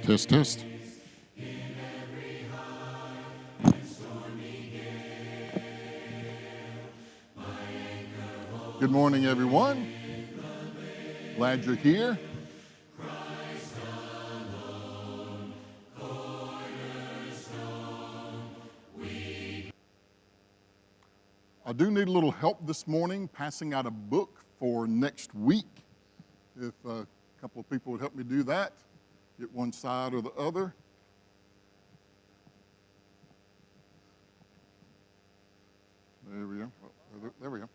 Test, test. Good morning, everyone. Glad you're here. I do need a little help this morning passing out a book for next week. If a couple of people would help me do that, get one side or the other. There we go. There we go.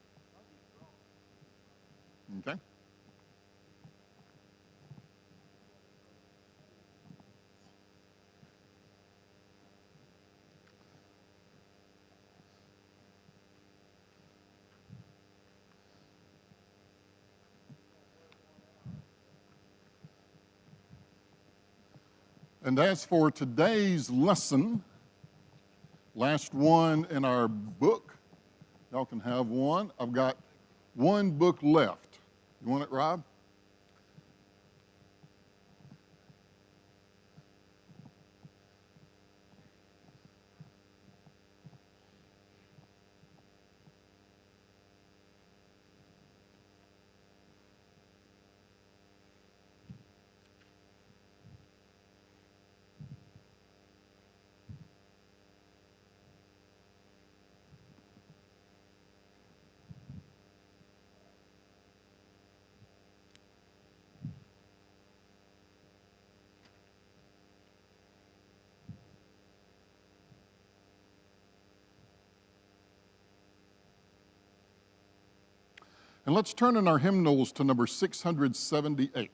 Okay. And as for today's lesson, last one in our book, y'all can have one. I've got one book left. You want it, Rob? And let's turn in our hymnals to number 678.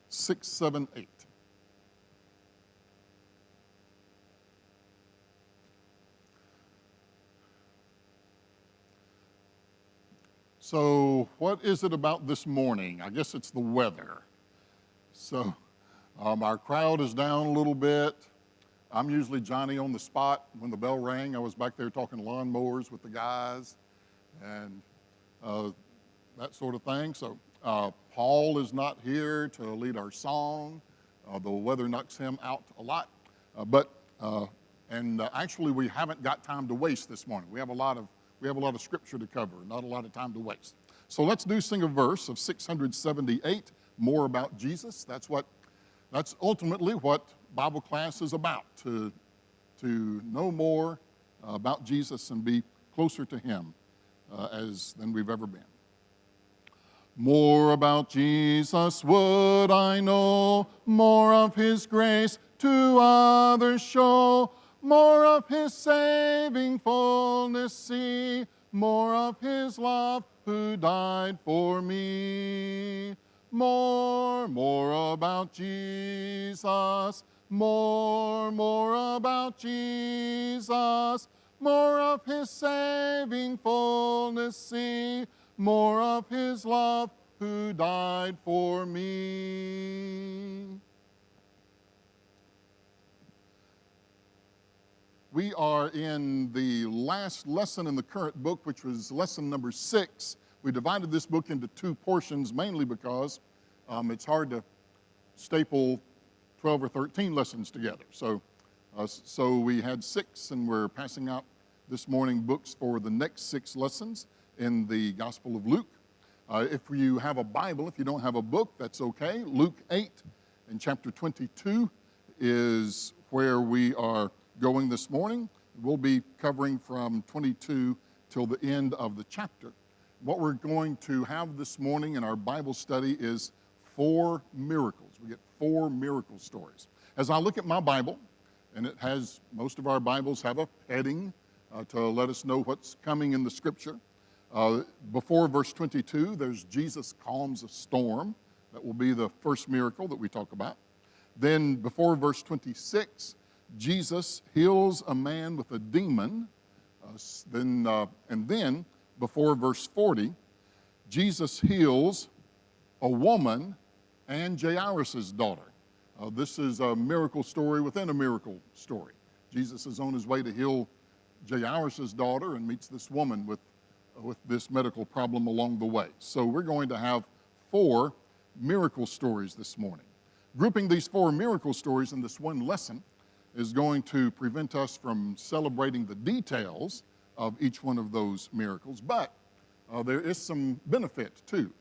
678. So what is it about this morning? I guess it's the weather. So our crowd is down a little bit. I'm usually Johnny on the spot. When the bell rang, I was back there talking lawnmowers with the guys and that sort of thing. So Paul is not here to lead our song. The weather knocks him out a lot. Actually, we haven't got time to waste this morning. We have a lot of scripture to cover, not a lot of time to waste. So let's sing a verse of 678, More About Jesus. That's ultimately what Bible class is about, to know more about Jesus and be closer to him than we've ever been. More about Jesus would I know, more of his grace to others show, more of his saving fullness see, more of his love who died for me. More about Jesus, more about Jesus, more of his saving fullness see, more of his love who died for me. We are in the last lesson in the current book, which was lesson number 6. We divided this book into 2 portions, mainly because it's hard to staple 12 or 13 lessons together. So we had 6, and we're passing out this morning books for the next 6 lessons in the Gospel of Luke. If you have a Bible, if you don't have a book, that's okay. Luke 8 and chapter 22 is where we are going this morning. We'll be covering from 22 till the end of the chapter. What we're going to have this morning in our Bible study is 4 miracles. We get 4 miracle stories. As I look at my Bible, and most of our Bibles have a heading to let us know what's coming in the scripture. Before verse 22, there's Jesus calms a storm. That will be the first miracle that we talk about. Then before verse 26, Jesus heals a man with a demon. And then before verse 40, Jesus heals a woman and Jairus' daughter. This is a miracle story within a miracle story. Jesus is on his way to heal Jairus' daughter and meets this woman with this medical problem along the way. So we're going to have 4 miracle stories this morning. Grouping these 4 miracle stories in this one lesson is going to prevent us from celebrating the details of each one of those miracles, but there is some benefit, too,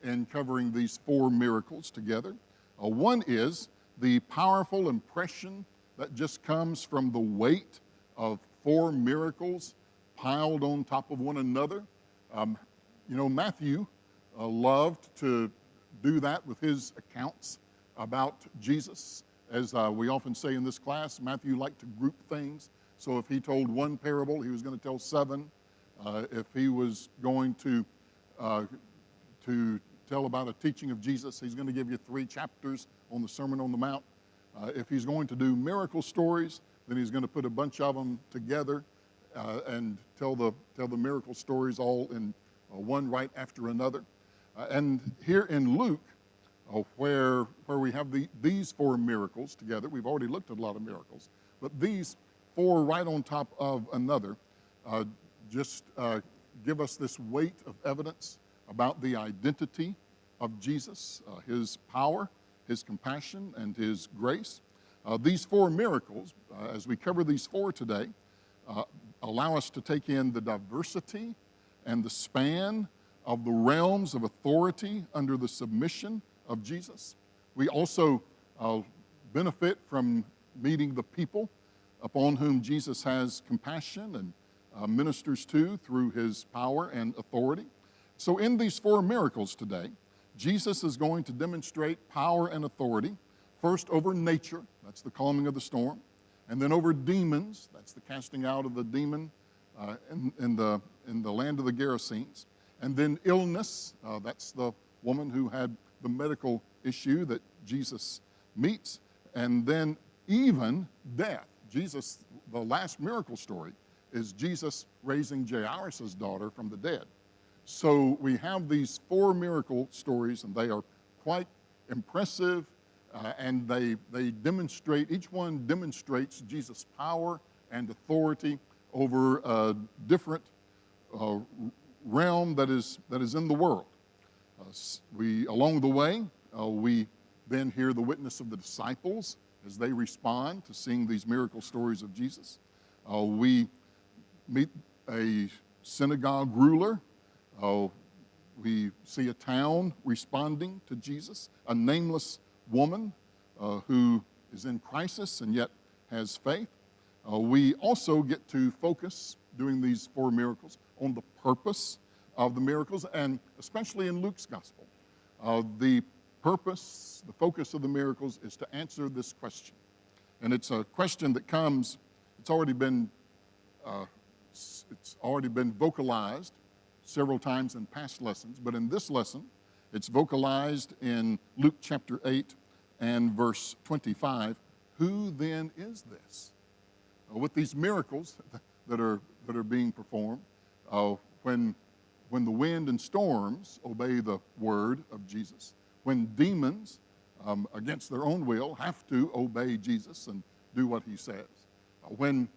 in covering these 4 miracles together. One is the powerful impression that just comes from the weight of 4 miracles piled on top of one another. Matthew loved to do that with his accounts about Jesus. As we often say in this class, Matthew liked to group things. So if he told one parable, he was going to tell 7. If he was going to tell about a teaching of Jesus, he's going to give you 3 chapters on the Sermon on the Mount. If he's going to do miracle stories, then he's going to put a bunch of them together and tell the miracle stories all in one right after another. And here in Luke, where we have these 4 miracles together, we've already looked at a lot of miracles, but these 4 right on top of another just give us this weight of evidence about the identity of Jesus, his power, his compassion, and his grace. These 4 miracles, as we cover these 4 today, allow us to take in the diversity and the span of the realms of authority under the submission of Jesus. We also benefit from meeting the people upon whom Jesus has compassion and ministers to through his power and authority. So in these 4 miracles today, Jesus is going to demonstrate power and authority, first over nature, that's the calming of the storm, and then over demons, that's the casting out of the demon in the land of the Gerasenes, and then illness, that's the woman who had the medical issue that Jesus meets, and then even death. Jesus, the last miracle story, is Jesus raising Jairus' daughter from the dead. So we have these 4 miracle stories, and they are quite impressive, and they demonstrate, each one demonstrates Jesus' power and authority over a different realm that is in the world. Along the way, we then hear the witness of the disciples as they respond to seeing these miracle stories of Jesus. We meet a synagogue ruler. We see a town responding to Jesus, a nameless woman who is in crisis and yet has faith. We also get to focus, during these 4 miracles, on the purpose of the miracles, and especially in Luke's gospel. The focus of the miracles is to answer this question. And it's a question that comes, it's already been vocalized several times in past lessons, but in this lesson, it's vocalized in Luke chapter 8 and verse 25. Who then is this? With these miracles that are being performed, when the wind and storms obey the word of Jesus, when demons, against their own will, have to obey Jesus and do what he says, when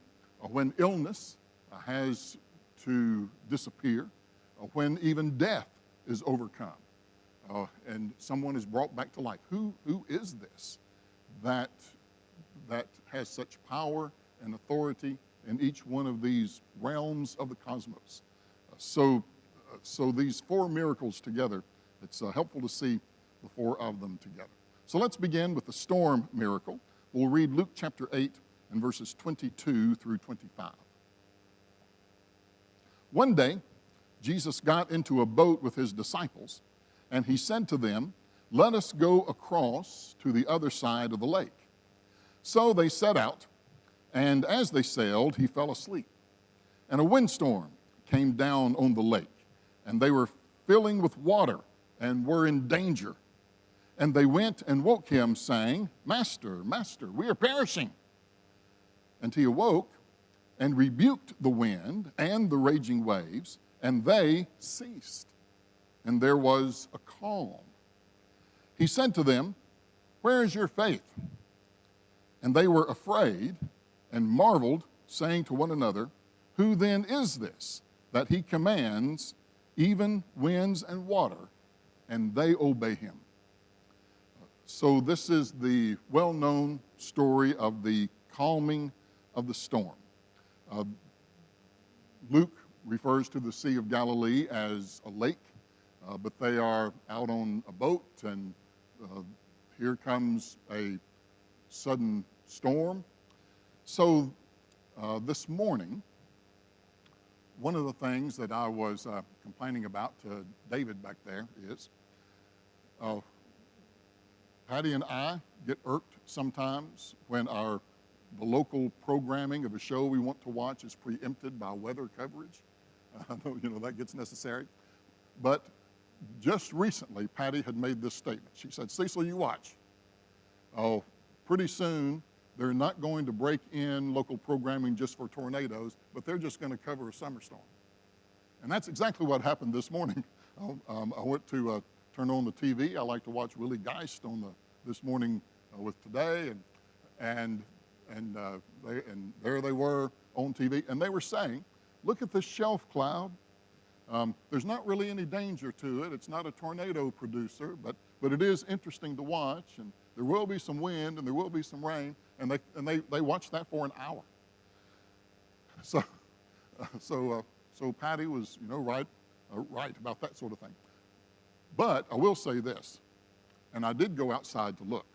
illness has to disappear, when even death is overcome, and someone is brought back to life. Who is this that has such power and authority in each one of these realms of the cosmos? So these 4 miracles together, it's helpful to see the 4 of them together. So let's begin with the storm miracle. We'll read Luke chapter 8 and verses 22 through 25. One day, Jesus got into a boat with his disciples, and he said to them, "Let us go across to the other side of the lake." So they set out, and as they sailed, he fell asleep. And a windstorm came down on the lake, and they were filling with water and were in danger. And they went and woke him, saying, "Master, Master, we are perishing." And he awoke and rebuked the wind and the raging waves, and they ceased. And there was a calm. He said to them, "Where is your faith?" And they were afraid and marveled, saying to one another, "Who then is this, that he commands even winds and water, and they obey him?" So this is the well-known story of the calming of the storm. Uh, Luke refers to the Sea of Galilee as a lake, but they are out on a boat, and here comes a sudden storm. So this morning, one of the things that I was complaining about to David back there is Patty and I get irked sometimes when the local programming of a show we want to watch is preempted by weather coverage. I know, that gets necessary. But just recently, Patty had made this statement. She said, "Cecil, you watch. Oh, pretty soon they're not going to break in local programming just for tornadoes, but they're just going to cover a summer storm." And that's exactly what happened this morning. I went to turn on the TV. I like to watch Willie Geist this morning with Today, and there they were on TV, and they were saying, "Look at this shelf cloud. There's not really any danger to it. It's not a tornado producer, but it is interesting to watch, and there will be some wind and there will be some rain." And they watched that for an hour. So Patty was right about that sort of thing. But I will say this, and I did go outside to look.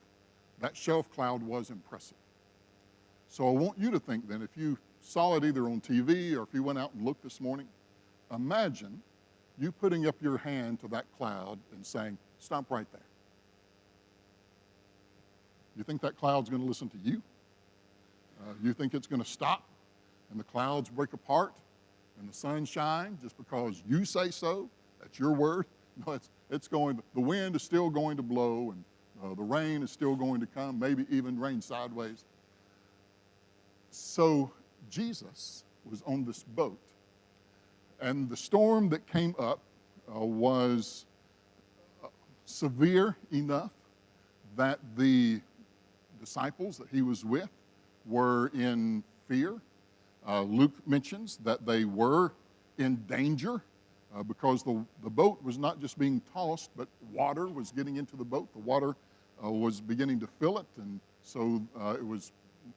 That shelf cloud was impressive. So I want you to think then, if you saw it either on TV or if you went out and looked this morning, imagine you putting up your hand to that cloud and saying, "Stop right there." You think that cloud's going to listen to you? You think it's going to stop and the clouds break apart and the sun shine just because you say so? That's your word? No, the wind is still going to blow, and the rain is still going to come, maybe even rain sideways. So Jesus was on this boat, and the storm that came up was severe enough that the disciples that he was with were in fear. Luke mentions that they were in danger because the boat was not just being tossed, but water was getting into the boat. The water was beginning to fill it, and so it was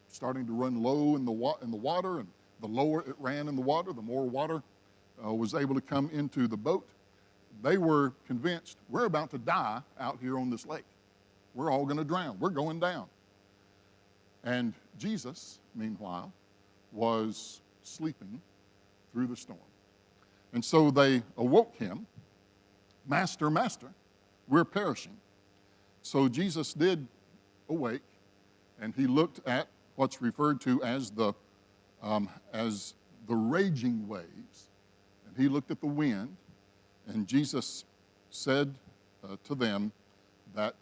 starting to run low in the water, and the lower it ran in the water, the more water was able to come into the boat. They were convinced, we're about to die out here on this lake. We're all going to drown. We're going down. And Jesus, meanwhile, was sleeping through the storm. And so they awoke him, "Master, Master, we're perishing." So Jesus did awake, and he looked at what's referred to as the raging waves. And he looked at the wind, and Jesus said to them that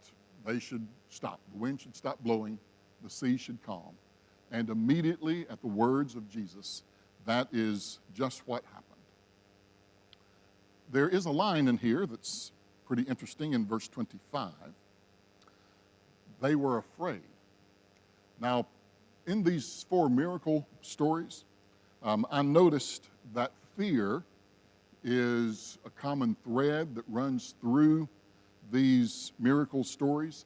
they should stop. The wind should stop blowing, the sea should calm. And immediately at the words of Jesus, that is just what happened. There is a line in here that's pretty interesting in verse 25. They were afraid. Now, in these 4 miracle stories, I noticed that fear is a common thread that runs through these miracle stories.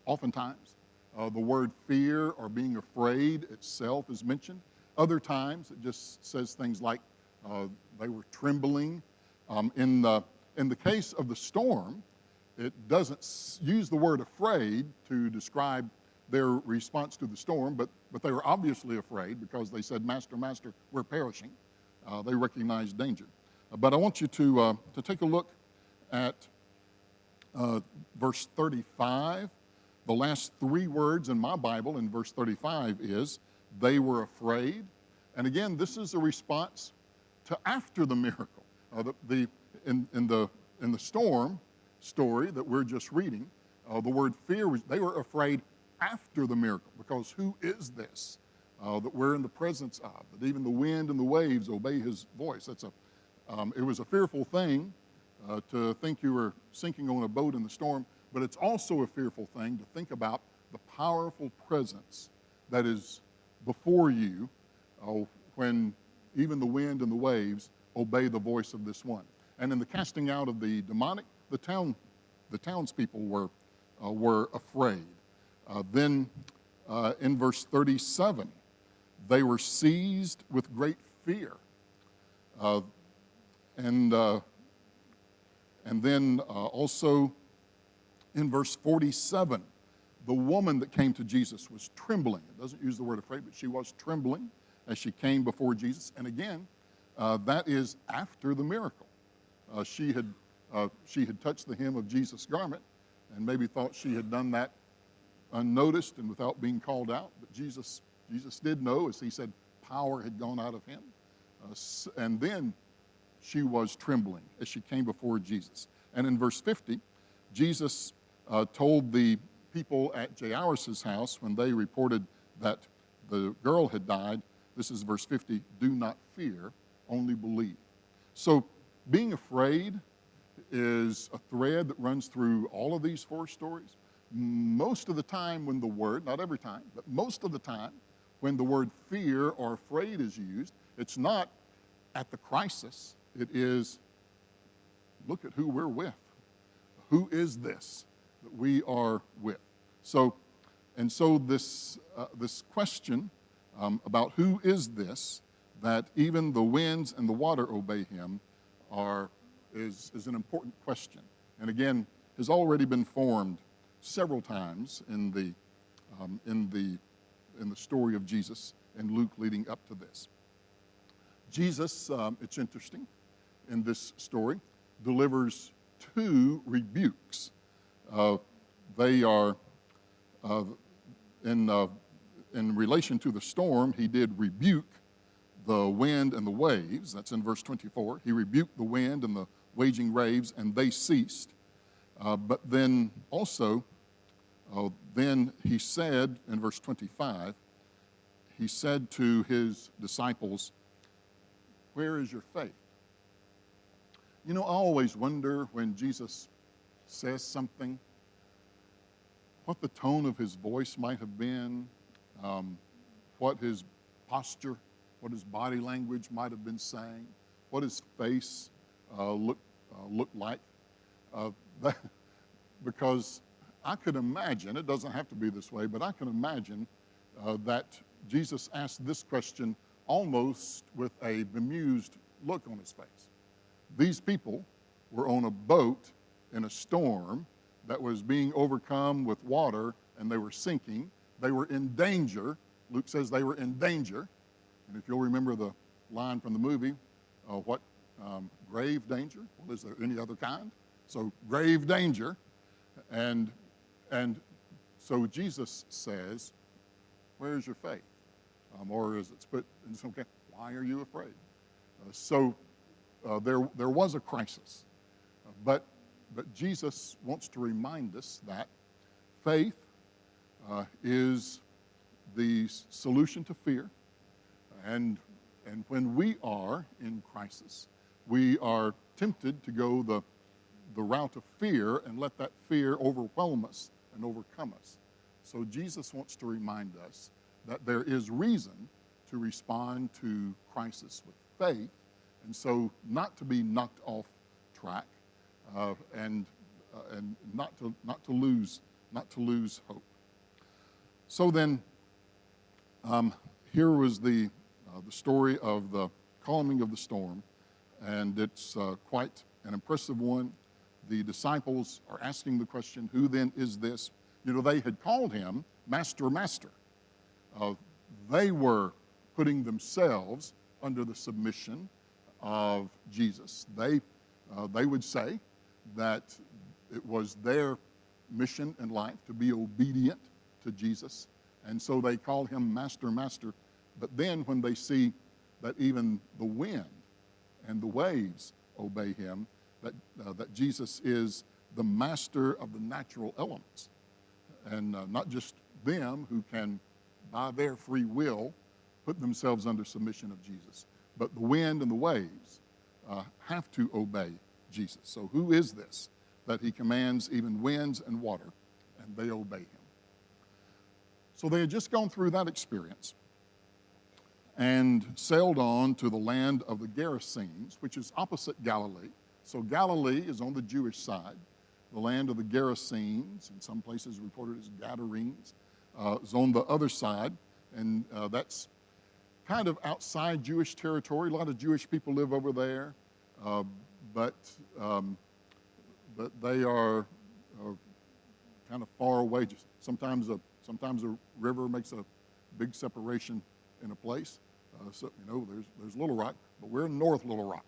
Oftentimes, the word fear or being afraid itself is mentioned. Other times, it just says things like they were trembling. In the case of the storm, it doesn't use the word afraid to describe their response to the storm, but they were obviously afraid because they said, "Master, Master, we're perishing." They recognized danger. But I want you to take a look at verse 35. The last 3 words in my Bible in verse 35 is, "They were afraid." And again, this is a response to after the miracle. In the storm story that we're just reading, the word fear they were afraid after the miracle, because who is this that we're in the presence of, that even the wind and the waves obey his voice? It was a fearful thing to think you were sinking on a boat in the storm, but it's also a fearful thing to think about the powerful presence that is before you when even the wind and the waves obey the voice of this one. And in the casting out of the demonic, the townspeople were were afraid. Then in verse 37, they were seized with great fear. And then also in verse 47, the woman that came to Jesus was trembling. It doesn't use the word afraid, but she was trembling as she came before Jesus. And again, that is after the miracle. She had touched the hem of Jesus' garment and maybe thought she had done that unnoticed and without being called out. But Jesus did know, as he said, power had gone out of him. And then she was trembling as she came before Jesus. And in verse 50, Jesus told the people at Jairus' house when they reported that the girl had died, this is verse 50, do not fear, only believe. So being afraid is a thread that runs through all of these four stories. Most of the time when the word, not every time, but most of the time when the word fear or afraid is used, it's not at the crisis. It is, look at who we're with. Who is this that we are with? So this question about who is this that even the winds and the water obey him is an important question. And again, has already been formed several times in the story of Jesus and Luke leading up to this. Jesus, it's interesting, in this story, delivers two rebukes. They are in relation to the storm. He did rebuke the wind and the waves. That's in verse 24. He rebuked the wind and the waging waves, and they ceased. But then also, then he said in verse 25, he said to his disciples, where is your faith? You know, I always wonder when Jesus says something, what the tone of his voice might have been, what his posture, what his body language might have been saying, what his face looked like. Because I could imagine, it doesn't have to be this way, but I can imagine that Jesus asked this question almost with a bemused look on his face. These people were on a boat in a storm that was being overcome with water, and they were sinking. They were in danger. Luke says they were in danger. And if you'll remember the line from the movie, grave danger? Well, is there any other kind? So grave danger. And so Jesus says, where is your faith? Or as it's put in some case, why are you afraid? There was a crisis. But Jesus wants to remind us that faith is the solution to fear. And when we are in crisis, we are tempted to go the route of fear and let that fear overwhelm us and overcome us. So Jesus wants to remind us that there is reason to respond to crisis with faith, and so not to be knocked off track, and not to lose hope. So then, here was the story of the calming of the storm, and it's quite an impressive one. The disciples are asking the question, who then is this? You know, they had called him Master, Master. They were putting themselves under the submission of Jesus. They would say that it was their mission in life to be obedient to Jesus, and so they called him Master, Master. But then when they see that even the wind and the waves obey him, that Jesus is the master of the natural elements, and not just them who can, by their free will, put themselves under submission of Jesus, but the wind and the waves have to obey Jesus. So who is this that he commands even winds and water, and they obey him? So they had just gone through that experience and sailed on to the land of the Gerasenes, which is opposite Galilee. So Galilee is on the Jewish side. the land of the Gerasenes, in some places reported as Gadarenes, is on the other side, and that's kind of outside Jewish territory. A lot of Jewish people live over there, but they are kind of far away. Just sometimes a river makes a big separation in a place. So there's Little Rock, but we're in North Little Rock.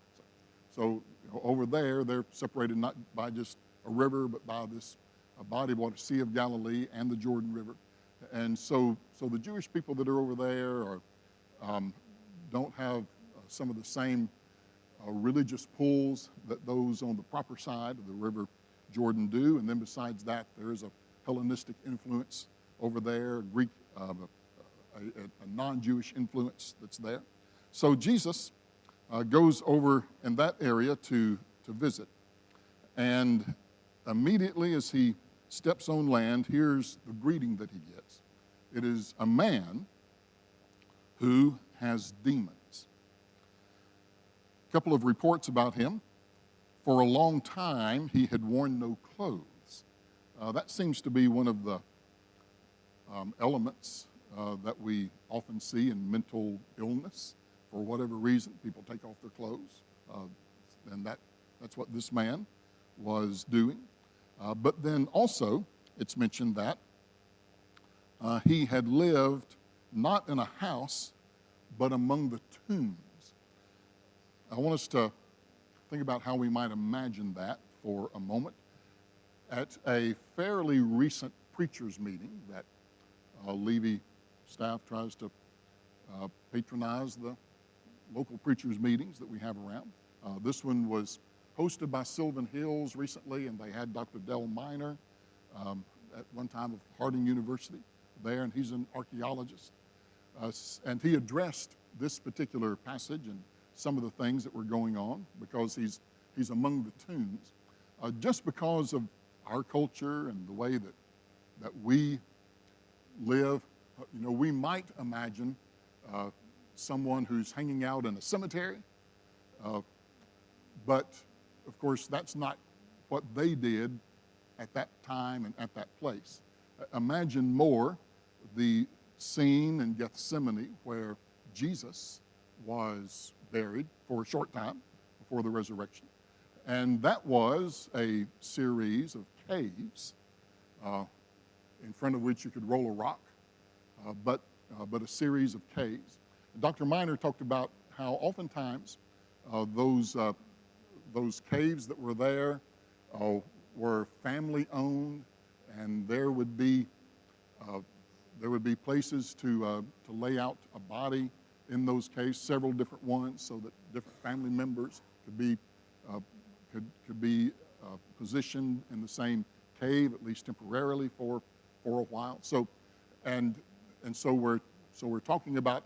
So over there, they're separated not by just a river, but by this body of water, Sea of Galilee, and the Jordan River. And so the Jewish people that are over there don't have some of the same religious pulls that those on the proper side of the River Jordan do. And then besides that, there is a Hellenistic influence over there, Greek, a non-Jewish influence that's there. So Jesus goes over in that area to visit. And immediately as he steps on land, here's the greeting that he gets. It is a man who has demons. A couple of reports about him. For a long time, he had worn no clothes. That seems to be one of the elements that we often see in mental illness. For whatever reason, people take off their clothes. And that's what this man was doing. But then also, it's mentioned that he had lived not in a house, but among the tombs. I want us to think about how we might imagine that for a moment. At a fairly recent preachers' meeting that Levy staff tries to patronize the local preachers' meetings that we have around. This one was hosted by Sylvan Hills recently, and they had Dr. Del Miner at one time of Harding University there, and he's an archaeologist. And he addressed this particular passage and some of the things that were going on because he's among the tombs. Just because of our culture and the way that we live, we might imagine someone who's hanging out in a cemetery, but of course that's not what they did at that time and at that place. Imagine more the scene in Gethsemane where Jesus was buried for a short time before the resurrection. And that was a series of caves in front of which you could roll a rock, but a series of caves. Dr. Miner talked about how oftentimes those caves that were there were family owned, and there would be places to lay out a body in those caves, several different ones, so that different family members could be positioned in the same cave, at least temporarily for a while. So we're talking about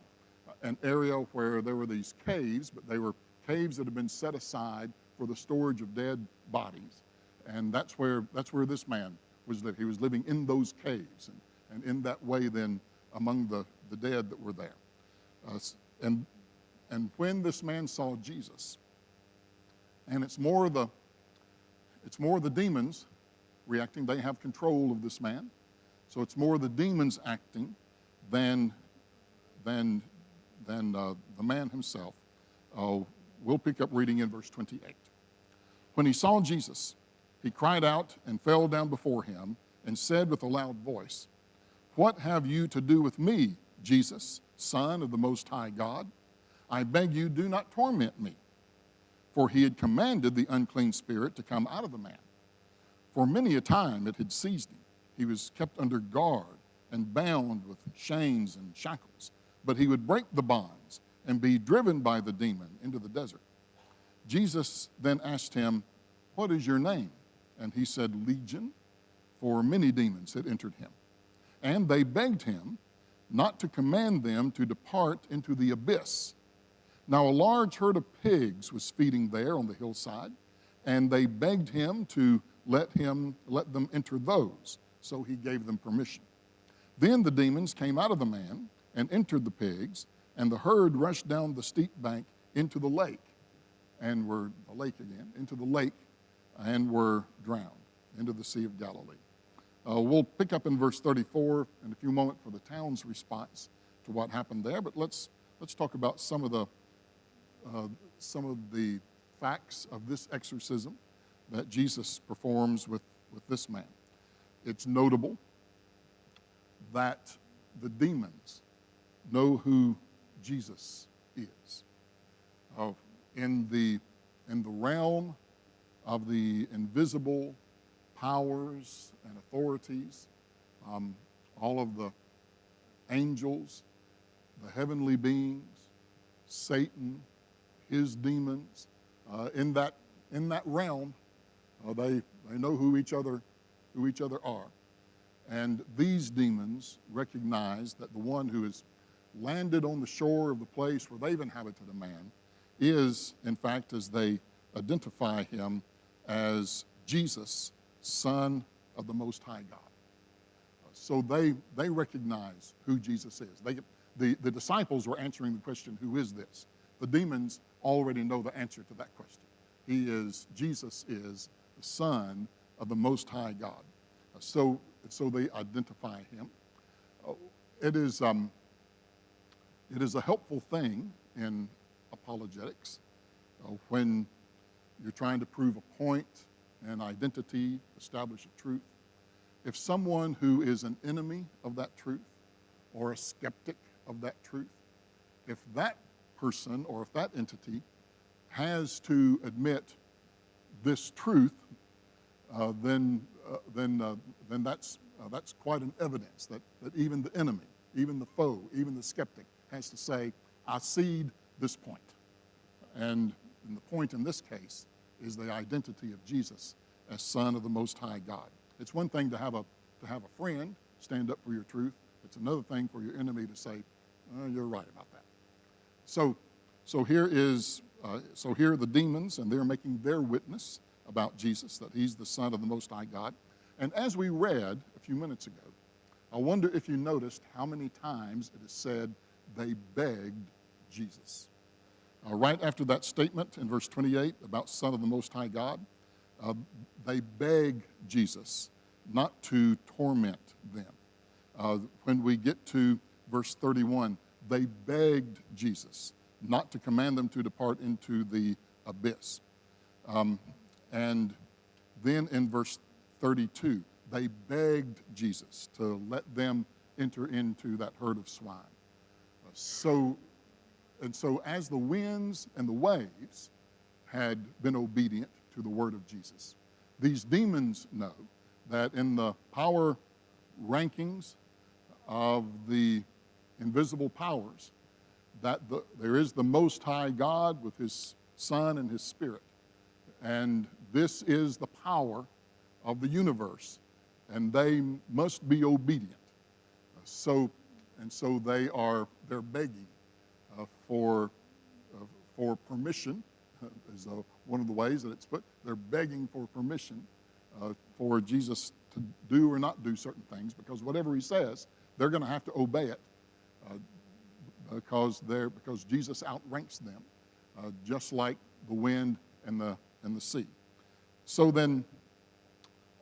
an area where there were these caves, but they were caves that had been set aside for the storage of dead bodies, and that's where this man was living. He was living in those caves, and in that way, then among the dead that were there. And when this man saw Jesus, and it's more the demons reacting. They have control of this man, so it's more the demons acting than the man himself. We'll pick up reading in verse 28. When he saw Jesus, he cried out and fell down before him and said with a loud voice, "What have you to do with me, Jesus, Son of the Most High God? I beg you, do not torment me." For he had commanded the unclean spirit to come out of the man. For many a time it had seized him. He was kept under guard and bound with chains and shackles. But he would break the bonds and be driven by the demon into the desert. Jesus then asked him, "What is your name?" And he said, "Legion," for many demons had entered him. And they begged him not to command them to depart into the abyss. Now a large herd of pigs was feeding there on the hillside, and they begged him to let them enter those. So he gave them permission. Then the demons came out of the man and entered the pigs, and the herd rushed down the steep bank into the lake, and were drowned into the Sea of Galilee. We'll pick up in verse 34 in a few moments for the town's response to what happened there, but let's talk about some of the facts of this exorcism that Jesus performs with this man. It's notable that the demons know who Jesus is. In the realm of the invisible powers and authorities, all of the angels, the heavenly beings, Satan, his demons, in that realm, they know who each other are. And these demons recognize that the one who has landed on the shore of the place where they've inhabited a man is, in fact, as they identify him, as Jesus, Son of the Most High God. So they recognize who Jesus is. The disciples were answering the question, who is this? The demons already know the answer to that question. Jesus is the Son of the Most High God. So they identify him. It is a helpful thing in apologetics when you're trying to prove a point, an identity, establish a truth. If someone who is an enemy of that truth or a skeptic of that truth, if that person or if that entity has to admit this truth, then that's quite an evidence that even the enemy, even the foe, even the skeptic has to say, I cede this point. And the point in this case is the identity of Jesus as Son of the Most High God. It's one thing to have a friend stand up for your truth. It's another thing for your enemy to say, you're right about that. So here are the demons, and they're making their witness about Jesus, that he's the Son of the Most High God. And as we read a few minutes ago, I wonder if you noticed how many times it is said they begged Jesus. Right after that statement in verse 28 about Son of the Most High God, they beg Jesus not to torment them. When we get to verse 31, they begged Jesus not to command them to depart into the abyss. And then in verse 32, they begged Jesus to let them enter into that herd of swine. So as the winds and the waves had been obedient to the word of Jesus, these demons know that in the power rankings of the invisible powers, that there is the Most High God with his Son and his Spirit. And this is the power of the universe, and they must be obedient. So they're begging for permission, is one of the ways that it's put. They're begging for permission for Jesus to do or not do certain things, because whatever he says, they're going to have to obey it, because Jesus outranks them, just like the wind and the sea. So then,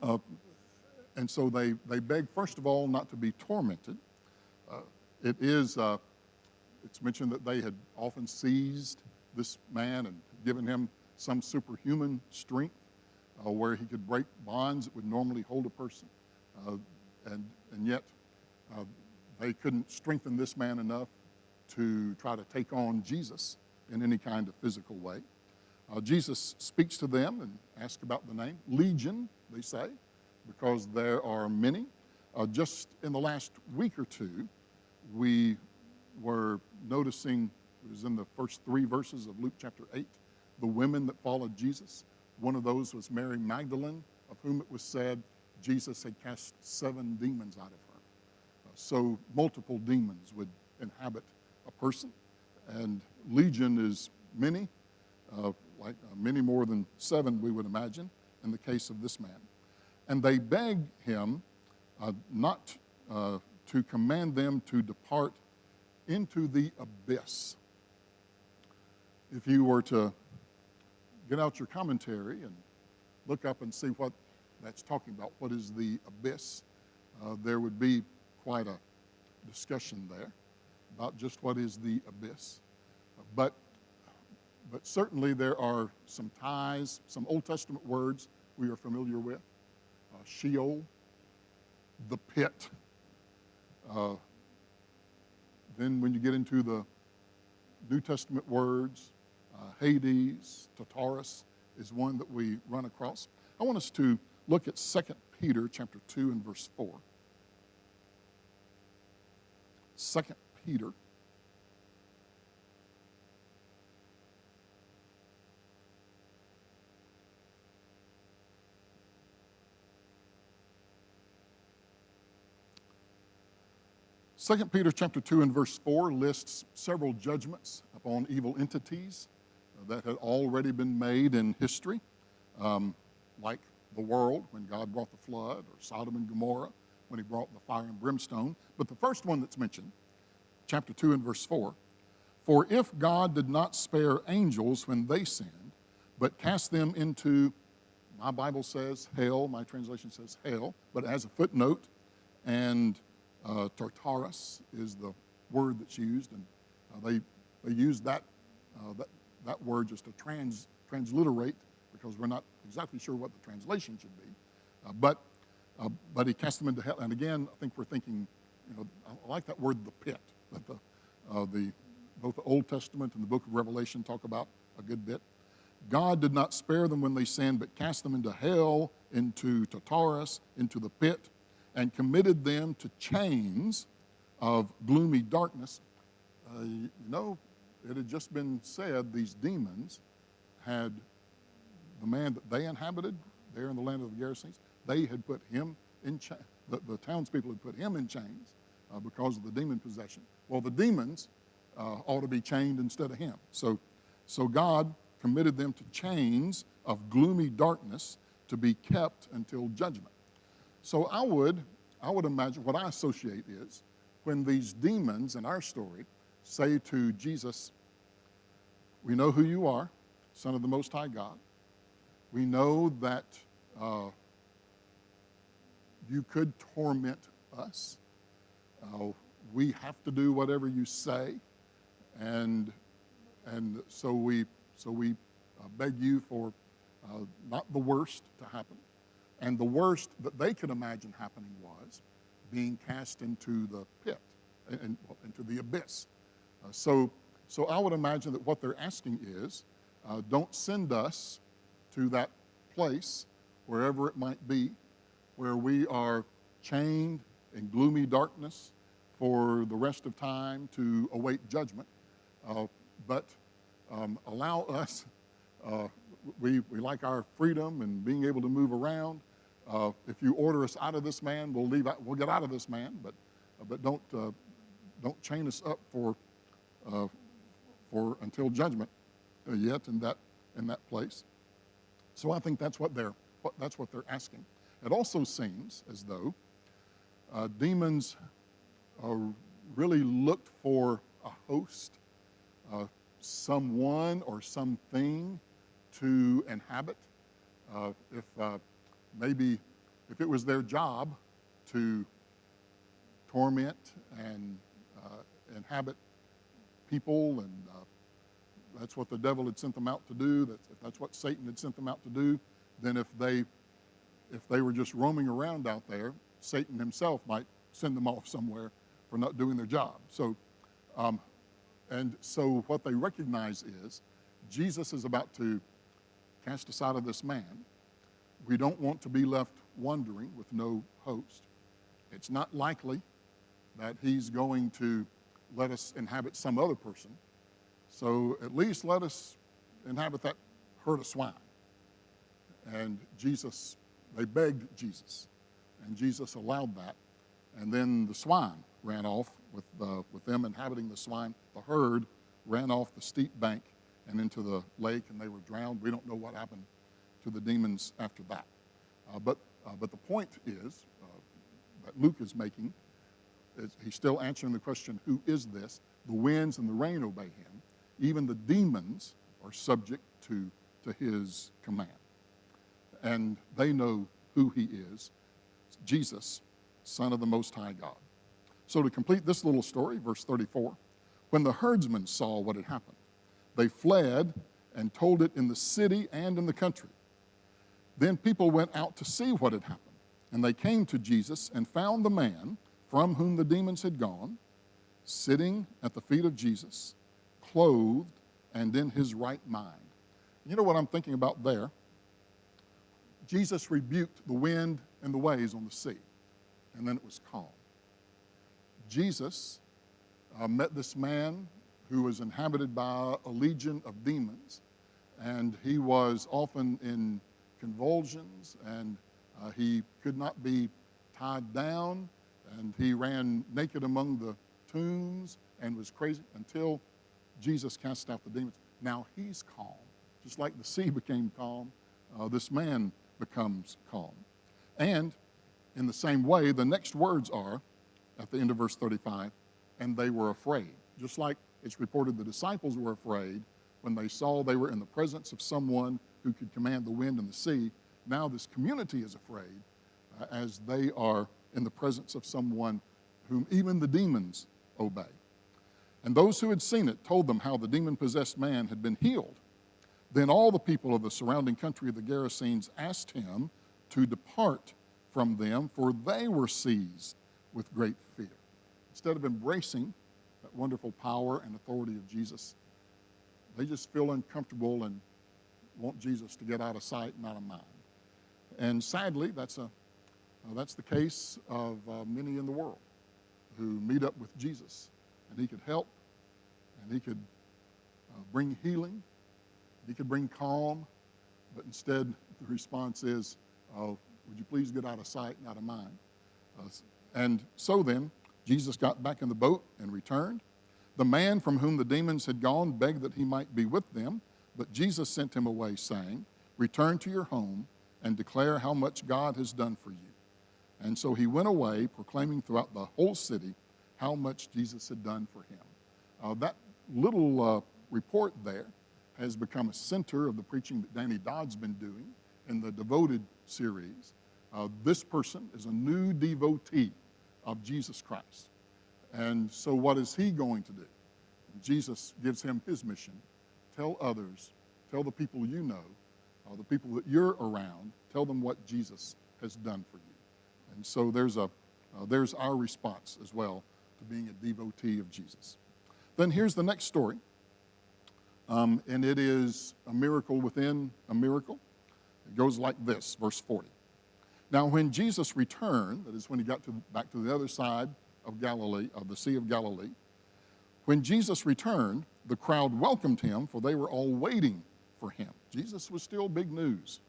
and so they beg, first of all, not to be tormented. It's mentioned that they had often seized this man and given him some superhuman strength, where he could break bonds that would normally hold a person, and yet they couldn't strengthen this man enough to try to take on Jesus in any kind of physical way. Jesus speaks to them and asks about the name. Legion, they say, because there are many. Just in the last week or two, we were noticing, it was in the first 3 verses of Luke chapter 8, the women that followed Jesus. One of those was Mary Magdalene, of whom it was said Jesus had cast 7 demons out of her. So multiple demons would inhabit a person, and legion is many, many more than 7, we would imagine, in the case of this man. And they begged him not to command them to depart into the abyss. If you were to get out your commentary and look up and see what that's talking about what is the abyss. There would be quite a discussion there about just what is the abyss. But certainly there are some ties, some Old Testament words we are familiar with. Sheol, the pit. Then when you get into the New Testament words, Hades, Tartarus is one that we run across. I want us to look at 2 Peter chapter 2 and verse 4. 2 Peter. Second Peter chapter 2 and verse 4 lists several judgments upon evil entities that had already been made in history, like the world when God brought the flood, or Sodom and Gomorrah when he brought the fire and brimstone. But the first one that's mentioned, chapter 2 and verse 4, for if God did not spare angels when they sinned, but cast them into, my Bible says hell, my translation says hell, but it has a footnote, and Tartarus is the word that's used, and they use that word just to transliterate, because we're not exactly sure what the translation should be. But he cast them into hell, and again, I think we're thinking, I like that word, the pit, that both the Old Testament and the book of Revelation talk about a good bit. God did not spare them when they sinned, but cast them into hell, into Tartarus, into the pit, and committed them to chains of gloomy darkness. It had just been said these demons had the man that they inhabited there in the land of the Gerasenes, they had put him in chains. The townspeople had put him in chains because of the demon possession. Well, the demons ought to be chained instead of him. So God committed them to chains of gloomy darkness to be kept until judgment. So I would imagine, what I associate is, when these demons in our story say to Jesus, we know who you are, Son of the Most High God. We know that you could torment us. We have to do whatever you say, and so we beg you for not the worst to happen. And the worst that they could imagine happening was being cast into the pit, into the abyss. So I would imagine that what they're asking is, don't send us to that place, wherever it might be, where we are chained in gloomy darkness for the rest of time to await judgment, but allow us, we like our freedom and being able to move around. If you order us out of this man, we'll get out of this man, but don't chain us up for until judgment yet in that place. So I think that's what they're asking. It also seems as though demons really looked for a host, someone or something to inhabit. If it was their job to torment and inhabit people, and that's what the devil had sent them out to do, if that's what Satan had sent them out to do, then if they were just roaming around out there, Satan himself might send them off somewhere for not doing their job. So what they recognize is Jesus is about to cast us out of this man. We don't want to be left wandering with no host. It's not likely that he's going to let us inhabit some other person. So at least let us inhabit that herd of swine. And they begged Jesus, and Jesus allowed that. And then the swine ran off with them inhabiting the swine. The herd ran off the steep bank and into the lake, and they were drowned. We don't know what happened to the demons after that. But the point is that Luke is making, he's still answering the question, who is this? The winds and the rain obey him. Even the demons are subject to his command. And they know who he is, Jesus, Son of the Most High God. So to complete this little story, verse 34, when the herdsmen saw what had happened, they fled and told it in the city and in the country. Then people went out to see what had happened, and they came to Jesus and found the man from whom the demons had gone, sitting at the feet of Jesus, clothed and in his right mind. You know what I'm thinking about there? Jesus rebuked the wind and the waves on the sea, and then it was calm. Jesus met this man who was inhabited by a legion of demons, and he was often in convulsions, and he could not be tied down, and he ran naked among the tombs and was crazy until Jesus cast out the demons. Now he's calm. Just like the sea became calm, this man becomes calm. And in the same way, the next words are, at the end of verse 35, and they were afraid. Just like it's reported the disciples were afraid when they saw they were in the presence of someone who could command the wind and the sea. Now this community is afraid as they are in the presence of someone whom even the demons obey. And those who had seen it told them how the demon-possessed man had been healed. Then all the people of the surrounding country of the Gerasenes asked him to depart from them, for they were seized with great fear. Instead of embracing that wonderful power and authority of Jesus, they just feel uncomfortable and want Jesus to get out of sight and out of mind. And sadly, that's the case of many in the world who meet up with Jesus, and he could help, and he could bring healing, he could bring calm, but instead the response is, would you please get out of sight and out of mind? And so then, Jesus got back in the boat and returned. The man from whom the demons had gone begged that he might be with them, but Jesus sent him away, saying, return to your home and declare how much God has done for you. And so he went away, proclaiming throughout the whole city how much Jesus had done for him. That little report there has become a center of the preaching that Danny Dodd's been doing in the Devoted series. This person is a new devotee of Jesus Christ. And so what is he going to do? Jesus gives him his mission. Tell others, tell the people you know, the people that you're around, tell them what Jesus has done for you. And so there's our response as well to being a devotee of Jesus. Then here's the next story, and it is a miracle within a miracle. It goes like this, verse 40. Now when Jesus returned, that is when he got back to the other side of Galilee, of the Sea of Galilee, when Jesus returned, the crowd welcomed him, for they were all waiting for him. Jesus was still big news,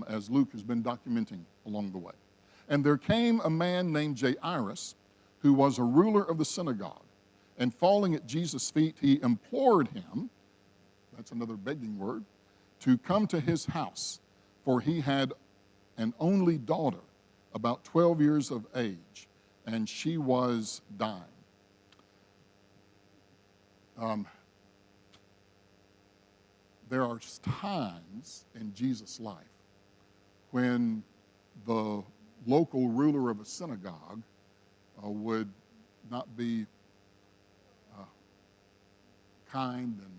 as Luke has been documenting along the way. And there came a man named Jairus, who was a ruler of the synagogue. And falling at Jesus' feet, he implored him, that's another begging word, to come to his house, for he had an only daughter, about 12 years of age, and she was dying. There are times in Jesus' life when the local ruler of a synagogue would not be kind and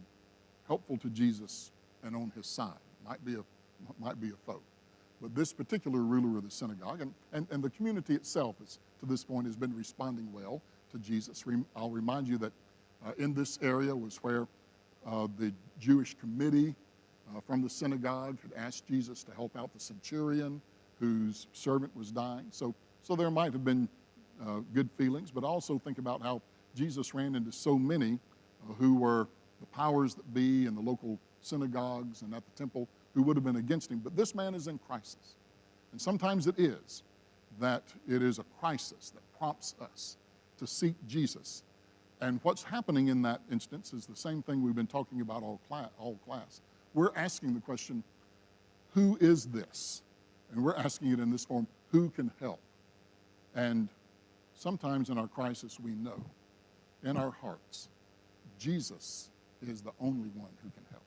helpful to Jesus and on his side. Might be a foe. But this particular ruler of the synagogue, and the community itself is, to this point, has been responding well to Jesus. I'll remind you that in this area was where the Jewish committee from the synagogue had asked Jesus to help out the centurion whose servant was dying. So there might have been good feelings, but also think about how Jesus ran into so many who were the powers that be in the local synagogues and at the temple who would have been against him. But this man is in crisis. And sometimes it is that it is a crisis that prompts us to seek Jesus. And what's happening in that instance is the same thing we've been talking about all class. We're asking the question, who is this? And we're asking it in this form, who can help? And sometimes in our crisis we know, in our hearts, Jesus is the only one who can help.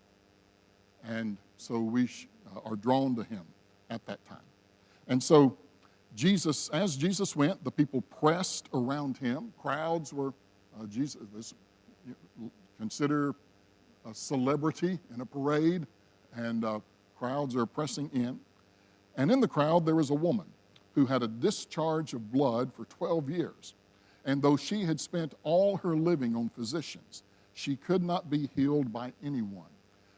And so we are drawn to him at that time. And so as Jesus went, the people pressed around him. Crowds were, consider a celebrity in a parade, and crowds are pressing in. And in the crowd, there was a woman who had a discharge of blood for 12 years. And though she had spent all her living on physicians, she could not be healed by anyone.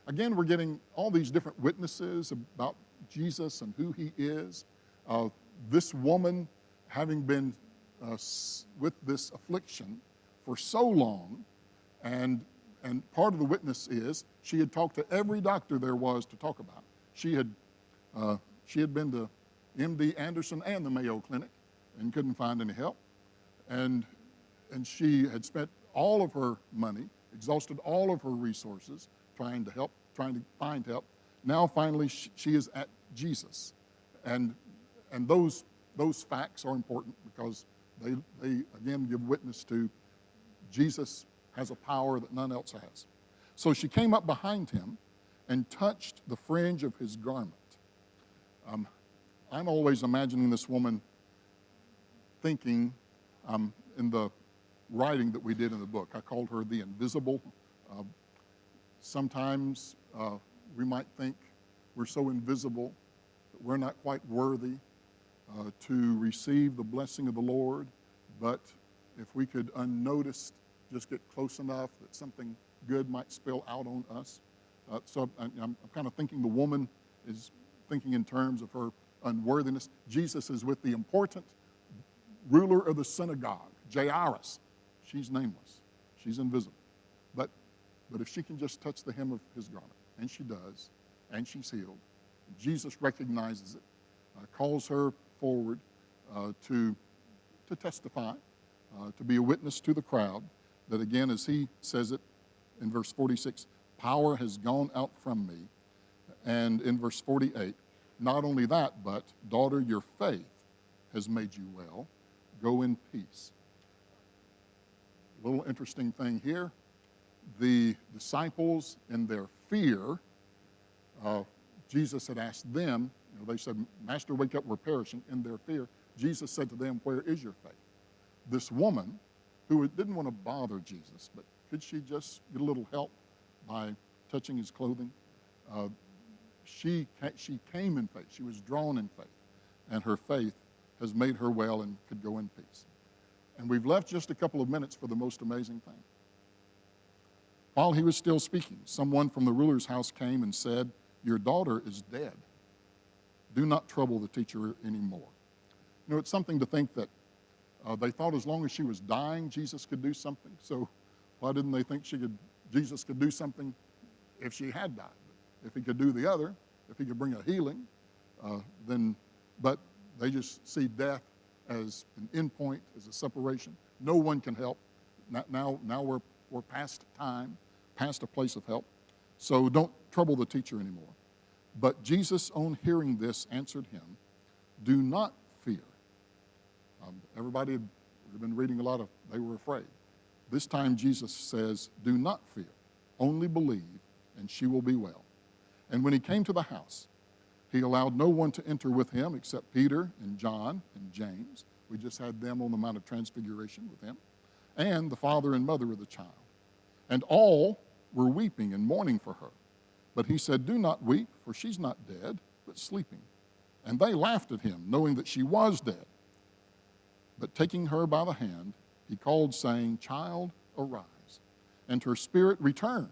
Again, we're getting all these different witnesses about Jesus and who he is. This woman, having been with this affliction for so long, and part of the witness is she had talked to every doctor there was to talk about. She had been to MD Anderson and the Mayo Clinic and couldn't find any help. And she had spent all of her money, exhausted all of her resources trying to find help. Now finally she is at Jesus. And those facts are important because they again give witness to Jesus has a power that none else has. So she came up behind him and touched the fringe of his garment. I'm always imagining this woman thinking, in the writing that we did in the book, I called her the invisible. Sometimes we might think we're so invisible that we're not quite worthy to receive the blessing of the Lord, but if we could unnoticed just get close enough that something good might spill out on us. So I'm kind of thinking the woman is thinking in terms of her unworthiness. Jesus is with the important ruler of the synagogue, Jairus. She's nameless. She's invisible. But if she can just touch the hem of his garment, and she does, and she's healed, Jesus recognizes it, calls her forward to testify, to be a witness to the crowd, that again, as he says it in verse 46, power has gone out from me. And in verse 48, not only that, but daughter, your faith has made you well. Go in peace. A little interesting thing here. The disciples, in their fear, Jesus had asked them, they said, Master, wake up, we're perishing. In their fear, Jesus said to them, where is your faith? This woman, who didn't want to bother Jesus, but could she just get a little help by touching his clothing? She came in faith. She was drawn in faith. And her faith has made her well and could go in peace. And we've left just a couple of minutes for the most amazing thing. While he was still speaking, someone from the ruler's house came and said, your daughter is dead. Do not trouble the teacher anymore. It's something to think that they thought as long as she was dying, Jesus could do something. So why didn't they think Jesus could do something if she had died? If he could do the other, if he could bring a healing, but they just see death as an end point, as a separation. No one can help. Now we're past time, past a place of help. So don't trouble the teacher anymore. But Jesus, on hearing this, answered him, do not fear. Everybody had been reading a lot of, they were afraid. This time Jesus says, do not fear, only believe, and she will be well. And when he came to the house, he allowed no one to enter with him except Peter and John and James. We just had them on the Mount of Transfiguration with him, and the father and mother of the child. And all were weeping and mourning for her. But he said, do not weep, for she's not dead, but sleeping. And they laughed at him, knowing that she was dead. But taking her by the hand, he called, saying, child, arise. And her spirit returned.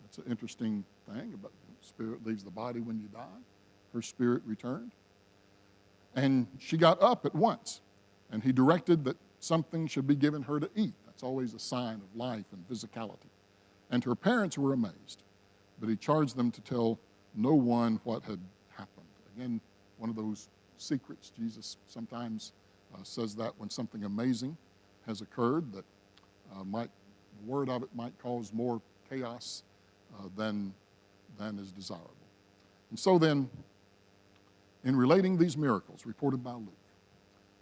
That's an interesting thing about the spirit leaves the body when you die. Her spirit returned. And she got up at once. And he directed that something should be given her to eat. That's always a sign of life and physicality. And her parents were amazed. But he charged them to tell no one what had happened. Again, one of those secrets. Jesus sometimes says that when something amazing has occurred, that the word of it might cause more chaos than is desirable. And so then, in relating these miracles reported by Luke,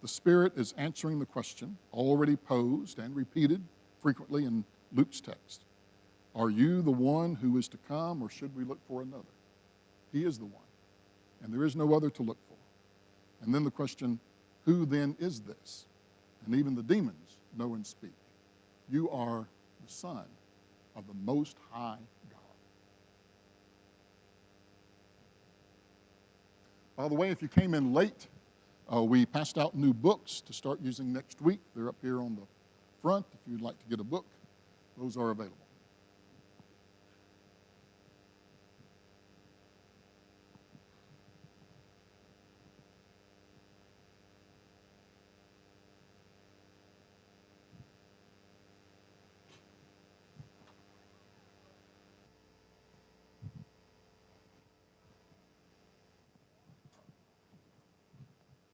the Spirit is answering the question already posed and repeated frequently in Luke's text. Are you the one who is to come, or should we look for another? He is the one, and there is no other to look for. And then the question, who then is this? And even the demons know and speak. You are the Son of the Most High God. By the way, if you came in late, we passed out new books to start using next week. They're up here on the front. If you'd like to get a book, those are available.